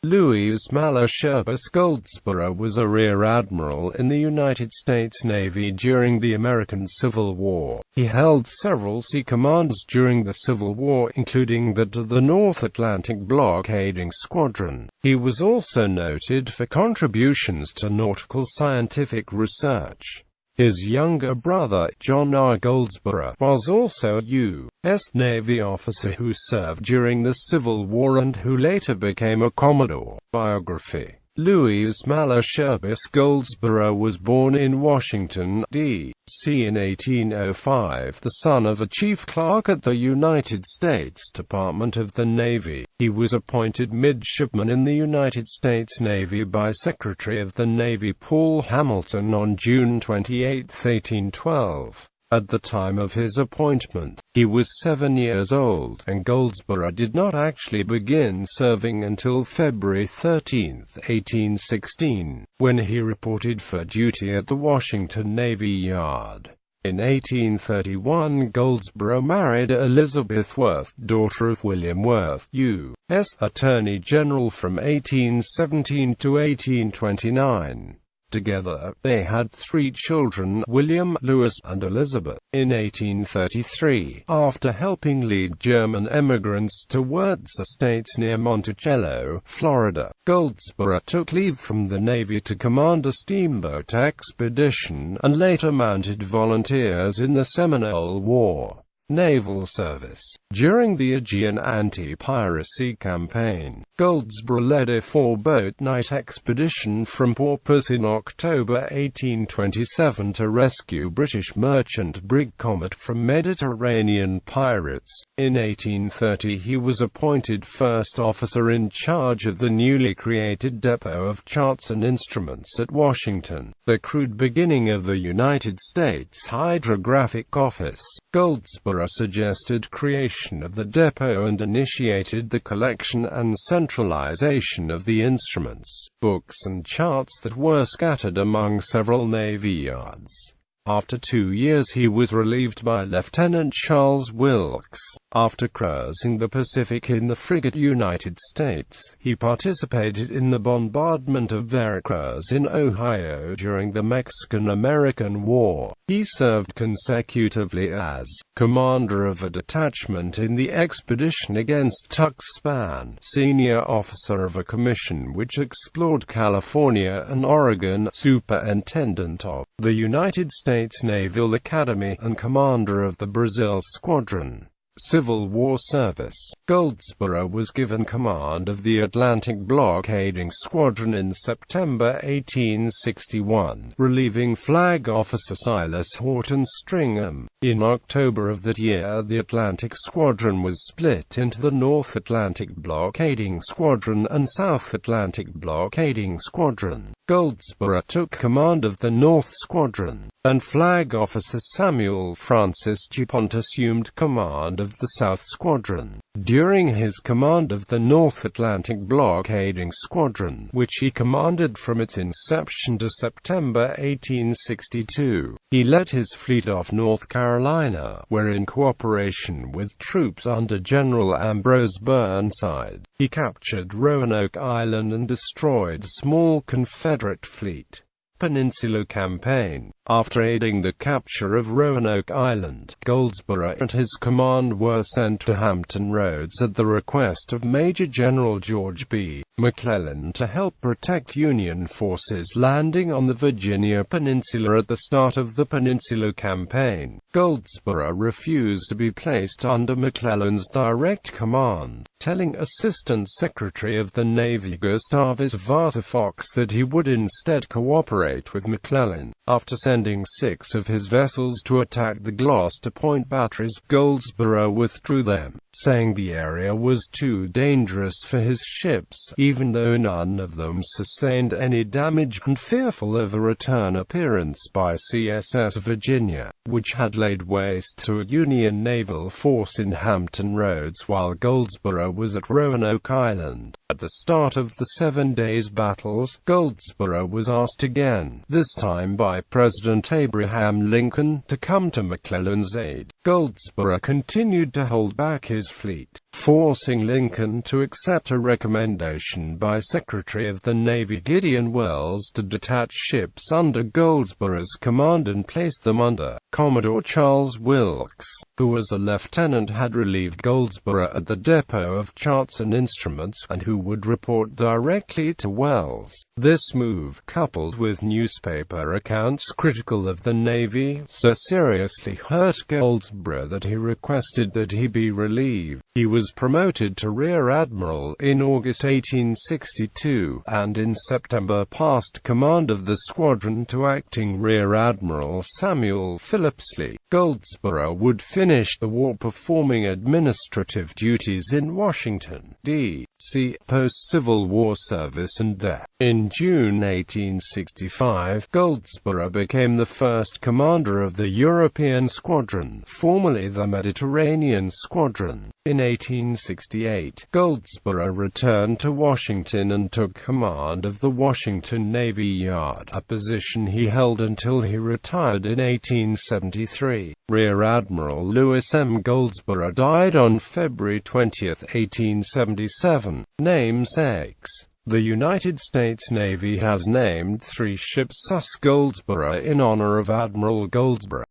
Louis Malesherbes Goldsborough was a rear admiral in the United States Navy during the American Civil War. He held several sea commands during the Civil War, including that of the North Atlantic Blockading Squadron. He was also noted for contributions to nautical scientific research. His younger brother, John R. Goldsborough, was also a U.S. Navy officer who served during the Civil War and who later became a Commodore. Biography. Louis Malesherbes Goldsborough was born in Washington, D.C. in 1805, the son of a chief clerk at the United States Department of the Navy. He was appointed midshipman in the United States Navy by Secretary of the Navy Paul Hamilton on June 28, 1812. At the time of his appointment, he was 7 years old, and Goldsborough did not actually begin serving until February 13, 1816, when he reported for duty at the Washington Navy Yard. In 1831, Goldsborough married Elizabeth Worth, daughter of William Worth, U.S. Attorney General from 1817 to 1829. Together, they had 3 children, William, Louis, and Elizabeth. In 1833, after helping lead German emigrants towards estates near Monticello, Florida, Goldsborough took leave from the Navy to command a steamboat expedition, and later mounted volunteers in the Seminole War. Naval service. During the Aegean anti-piracy campaign, Goldsborough led a 4-boat night expedition from Porpoise in October 1827 to rescue British merchant brig Comet from Mediterranean pirates. In 1830 he was appointed first officer in charge of the newly created Depot of Charts and Instruments at Washington, the crude beginning of the United States Hydrographic Office. Goldsborough suggested creation of the depot and initiated the collection and centralization of the instruments, books and charts that were scattered among several Navy yards. After 2 years he was relieved by Lieutenant Charles Wilkes. After cruising the Pacific in the frigate United States, he participated in the bombardment of Veracruz in Ohio during the Mexican-American War. He served consecutively as commander of a detachment in the expedition against Tuxpan, senior officer of a commission which explored California and Oregon, superintendent of the United States Naval Academy, and commander of the Brazil Squadron. Civil War service. Goldsborough was given command of the Atlantic Blockading Squadron in September 1861, relieving Flag Officer Silas Horton Stringham. In October of that year, the Atlantic Squadron was split into the North Atlantic Blockading Squadron and South Atlantic Blockading Squadron. Goldsborough took command of the North Squadron, and Flag Officer Samuel Francis Dupont assumed command of the South Squadron. During his command of the North Atlantic Blockading Squadron, which he commanded from its inception to September 1862, he led his fleet off North Carolina, where in cooperation with troops under General Ambrose Burnside, he captured Roanoke Island and destroyed a small Confederate fleet. Peninsula Campaign. After aiding the capture of Roanoke Island, Goldsborough and his command were sent to Hampton Roads at the request of Major General George B. McClellan to help protect Union forces landing on the Virginia Peninsula at the start of the Peninsula Campaign. Goldsborough refused to be placed under McClellan's direct command, telling Assistant Secretary of the Navy Gustavus Vasa Fox that he would instead cooperate with McClellan. After sending 6 of his vessels to attack the Gloucester Point batteries, Goldsborough withdrew them, saying the area was too dangerous for his ships, even though none of them sustained any damage, and fearful of a return appearance by CSS Virginia, which had laid waste to a Union naval force in Hampton Roads while Goldsborough was at Roanoke Island. At the start of the 7 days battles, Goldsborough was asked again, this time by President Abraham Lincoln, to come to McClellan's aid. Goldsborough continued to hold back his fleet, forcing Lincoln to accept a recommendation by Secretary of the Navy Gideon Welles to detach ships under Goldsborough's command and place them under Commodore Charles Wilkes, who as a lieutenant had relieved Goldsborough at the depot of charts and instruments, and who would report directly to Welles. This move, coupled with newspaper accounts critical of the Navy, so seriously hurt Goldsborough that he requested that he be relieved. He was promoted to Rear Admiral in August 1862, and in September passed command of the squadron to Acting Rear Admiral Samuel Phillipsley. Goldsborough would finish the war performing administrative duties in Washington, D.C., post-Civil War service and death. In June 1865, Goldsborough became the first commander of the European Squadron, formerly the Mediterranean Squadron. In 1868, Goldsborough returned to Washington and took command of the Washington Navy Yard, a position he held until he retired in 1873. Rear Admiral Lewis M. Goldsborough died on February 20, 1877. Namesakes. The United States Navy has named 3 ships sus Goldsborough in honor of Admiral Goldsborough.